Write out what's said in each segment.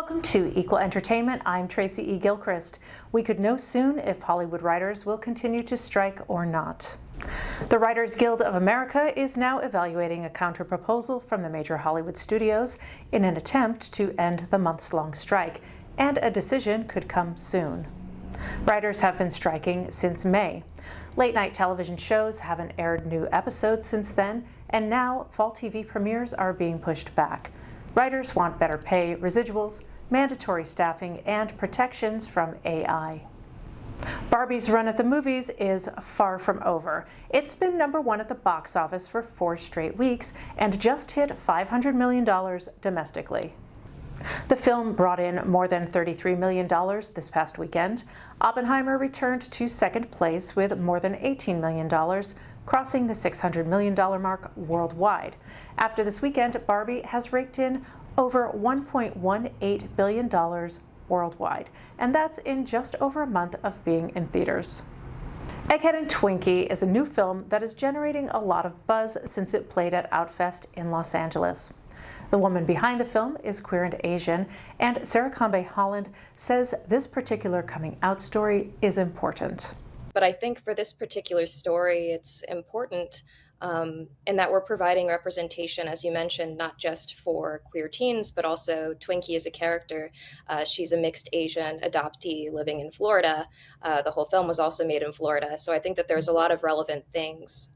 Welcome to Equal Entertainment. I'm Tracy E. Gilchrist. We could know soon if Hollywood writers will continue to strike or not. The Writers Guild of America is now evaluating a counterproposal from the major Hollywood studios in an attempt to end the months-long strike, and a decision could come soon. Writers have been striking since May. Late-night television shows haven't aired new episodes since then, and now fall TV premieres are being pushed back. Writers want better pay, residuals, mandatory staffing, and protections from AI. Barbie's run at the movies is far from over. It's been #1 at the box office for 4 straight weeks and just hit $500 million domestically. The film brought in more than $33 million this past weekend. Oppenheimer returned to second place with more than $18 million, crossing the $600 million mark worldwide. After this weekend, Barbie has raked in over $1.18 billion worldwide, and that's in just over a month of being in theaters. Egghead and Twinkie is a new film that is generating a lot of buzz since it played at Outfest in Los Angeles. The woman behind the film is queer and Asian, and Sarah Combe Holland says this particular coming out story is important. But I think for this particular story, it's important in that we're providing representation, as you mentioned, not just for queer teens, but also Twinkie as a character. She's a mixed Asian adoptee living in Florida. The whole film was also made in Florida. So I think that there's a lot of relevant things,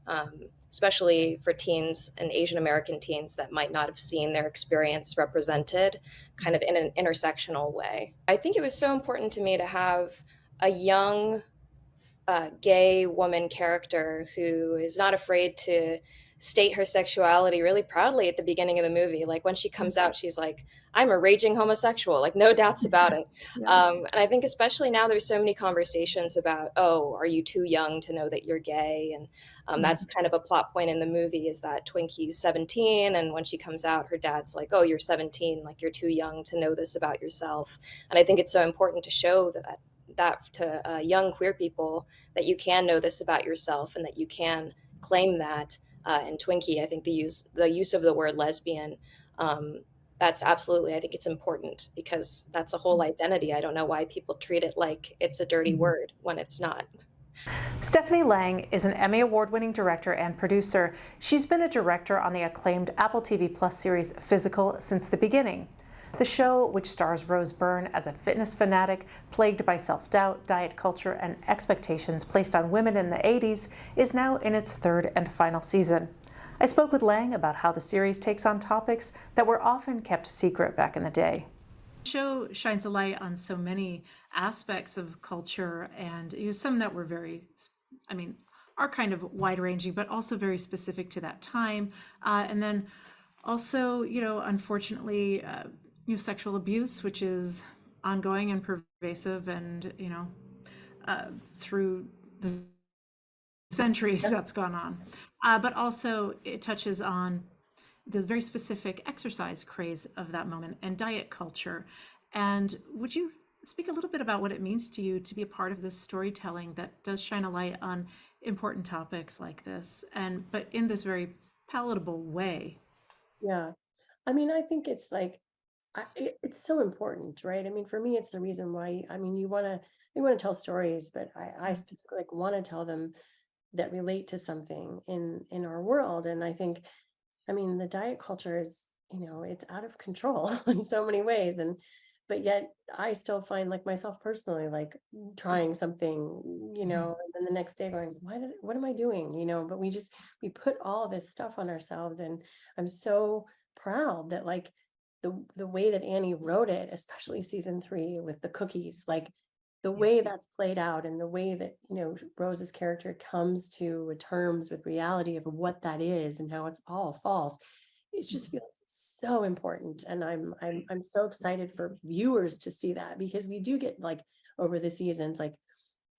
especially for teens and Asian American teens that might not have seen their experience represented kind of in an intersectional way. I think it was so important to me to have a young gay woman character who is not afraid to state her sexuality really proudly at the beginning of the movie. Like when she comes out, she's like, I'm a raging homosexual, like no doubts about it. Yeah. And I think especially now there's so many conversations about, oh, are you too young to know that you're gay? And that's kind of a plot point in the movie, is that Twinkie's 17. And when she comes out, her dad's like, oh, you're 17, like you're too young to know this about yourself. And I think it's so important to show that to young queer people, that you can know this about yourself and that you can claim that. And Twinkie, I think the use of the word lesbian, that's absolutely, I think it's important because that's a whole identity. I don't know why people treat it like it's a dirty word when it's not. Stephanie Lang is an Emmy Award-winning director and producer. She's been a director on the acclaimed Apple TV Plus series Physical since the beginning. The show, which stars Rose Byrne as a fitness fanatic plagued by self-doubt, diet culture, and expectations placed on women in the 80s, is now in its 3rd and final season. I spoke with Lang about how the series takes on topics that were often kept secret back in the day. The show shines a light on so many aspects of culture, and some that were are kind of wide-ranging, but also very specific to that time. And then also, unfortunately, sexual abuse, which is ongoing and pervasive, and through the centuries that's gone on. But also it touches on the very specific exercise craze of that moment and diet culture. And would you speak a little bit about what it means to you to be a part of this storytelling that does shine a light on important topics like this, but in this very palatable way? Yeah. I think it's like, it's so important, right? For me, it's the reason why, you want to tell stories, but I specifically want to tell them that relate to something in our world. And I think, the diet culture is, it's out of control in so many ways. But yet I still find, like, myself personally, like trying something, and then the next day going, what am I doing? But we put all this stuff on ourselves. And I'm so proud that, like, the way that Annie wrote it, especially season 3 with the cookies, like the way that's played out, and the way that, Rose's character comes to terms with reality of what that is and how it's all false. It just feels so important. And I'm so excited for viewers to see that, because we do get, like, over the seasons, like,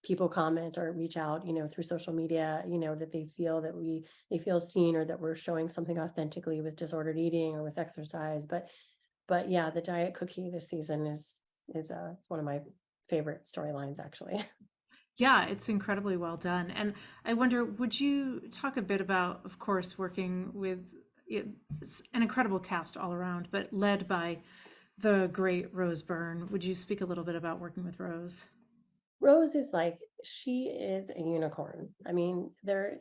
people comment or reach out, through social media, that they feel they feel seen, or that we're showing something authentically with disordered eating or with exercise. But yeah, the diet cookie this season is it's one of my favorite storylines, actually. Yeah, it's incredibly well done. And I wonder, would you talk a bit about, of course, working with an incredible cast all around, but led by the great Rose Byrne. Would you speak a little bit about working with Rose? Rose is like, she is a unicorn. I mean,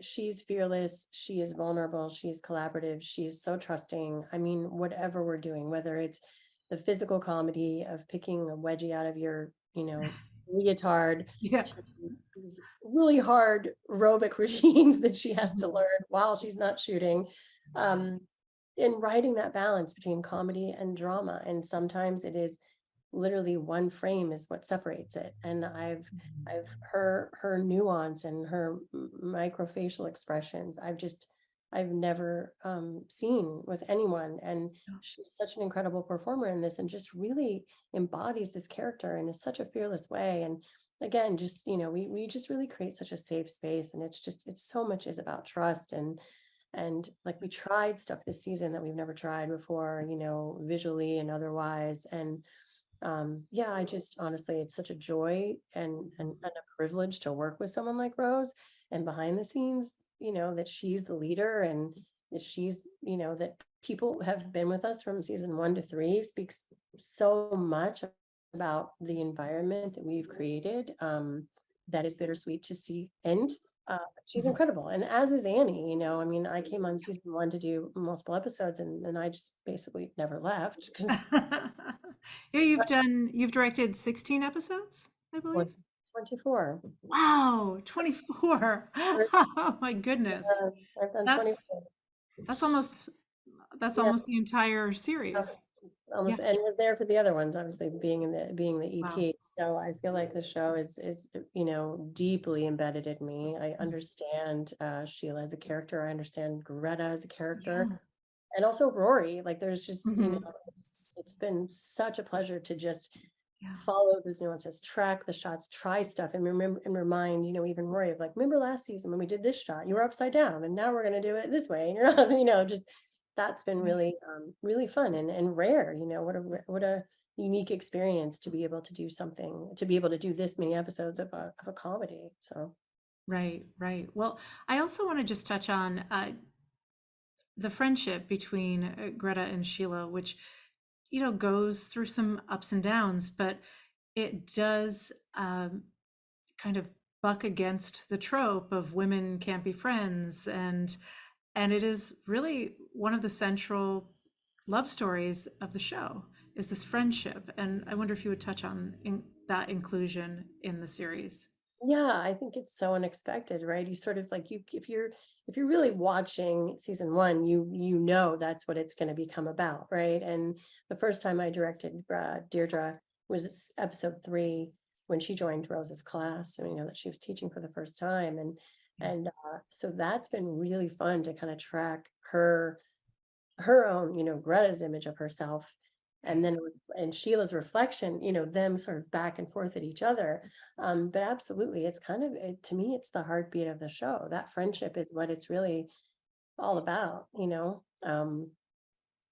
she's fearless, she is vulnerable, she's collaborative, she is so trusting. I mean, whatever we're doing, whether it's the physical comedy of picking a wedgie out of your, leotard, Yeah. to these really hard aerobic routines that she has to Mhm. learn while she's not shooting. In writing that balance between comedy and drama. And sometimes it is literally one frame is what separates it. And I've her nuance and her microfacial expressions, I've never seen with anyone. And Yeah. she's such an incredible performer in this, and just really embodies this character in such a fearless way. And again, just we just really create such a safe space, and it's so much is about trust. And like, we tried stuff this season that we've never tried before, visually and otherwise. And yeah, I just honestly, it's such a joy and a privilege to work with someone like Rose, and behind the scenes, that she's the leader, and that she's, that people have been with us from season 1 to 3 speaks so much about the environment that we've created. That is bittersweet to see end. She's Mhm. incredible. And as is Annie, I mean, I came on season 1 to do multiple episodes, and I just basically never left because Yeah, you've directed 16 episodes, I believe. 24. Wow, 24. Oh my goodness. I've done That's 24. that's almost that's Yeah, almost the entire series. Yeah. almost, and was there for the other ones, obviously being the Wow. EP. So I feel like the show is deeply embedded in me. I Mhm. understand Sheila as a character. I understand Greta as a character, Yeah. and also Rory. Like, there's just Mhm. it's been such a pleasure to just Yeah. follow those nuances, track the shots, try stuff, and remember and remind, even Rory of, like, remember last season when we did this shot, you were upside down, and now we're gonna do it this way. And you're not, just that's been Yeah. really, really fun and rare. What a unique experience to be able to do something, to be able to do this many episodes of a comedy. So Right, right. Well, I also want to just touch on the friendship between Greta and Sheila, which goes through some ups and downs, but it does kind of buck against the trope of women can't be friends, and it is really one of the central love stories of the show is this friendship. And I wonder if you would touch on that inclusion in the series. yeah, I think it's so unexpected, right? You sort of like, if you're really watching season 1, you know that's what it's going to become about, right? And the first time I directed Deirdre was episode 3, when she joined Rose's class, and that she was teaching for the first time. And so that's been really fun to kind of track her own, Greta's image of herself, and then and Sheila's reflection, them sort of back and forth at each other. But absolutely, it's kind of, to me, it's the heartbeat of the show. That friendship is what it's really all about. I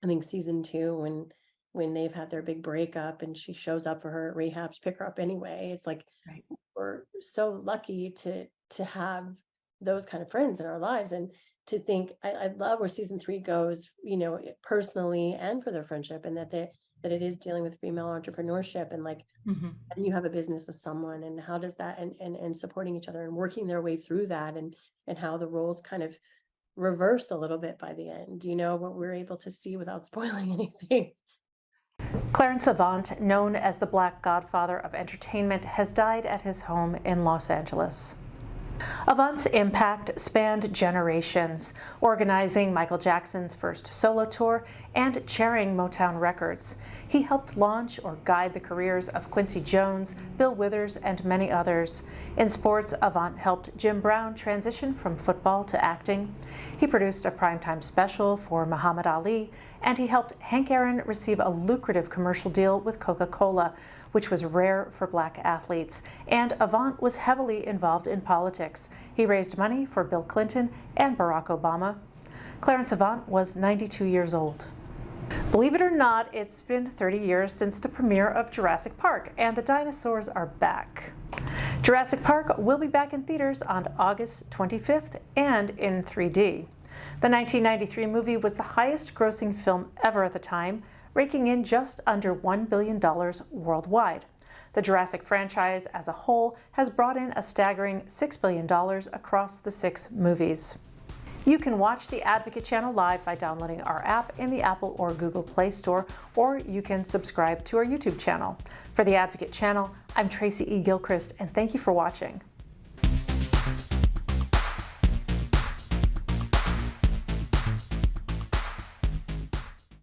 think season 2, when they've had their big breakup and she shows up for her at rehab to pick her up anyway, it's like, Right. we're so lucky to have those kind of friends in our lives. And to think, I love where season 3 goes, personally and for their friendship, and that it is dealing with female entrepreneurship, and like, Mhm. how do you have a business with someone, and how does that, and supporting each other and working their way through that, and how the roles kind of reverse a little bit by the end, what we're able to see without spoiling anything. Clarence Avant, known as the Black Godfather of entertainment, has died at his home in Los Angeles. Avant's impact spanned generations, organizing Michael Jackson's first solo tour and chairing Motown Records. He helped launch or guide the careers of Quincy Jones, Bill Withers, and many others. In sports, Avant helped Jim Brown transition from football to acting. He produced a primetime special for Muhammad Ali, and he helped Hank Aaron receive a lucrative commercial deal with Coca-Cola, which was rare for Black athletes. And Avant was heavily involved in politics. He raised money for Bill Clinton and Barack Obama. Clarence Avant was 92 years old. Believe it or not, it's been 30 years since the premiere of Jurassic Park, and the dinosaurs are back. Jurassic Park will be back in theaters on August 25th and in 3D. The 1993 movie was the highest-grossing film ever at the time, raking in just under $1 billion worldwide. The Jurassic franchise as a whole has brought in a staggering $6 billion across the 6 movies. You can watch the Advocate channel live by downloading our app in the Apple or Google Play Store, or you can subscribe to our YouTube channel. For the Advocate channel, I'm Tracy E. Gilchrist, and thank you for watching.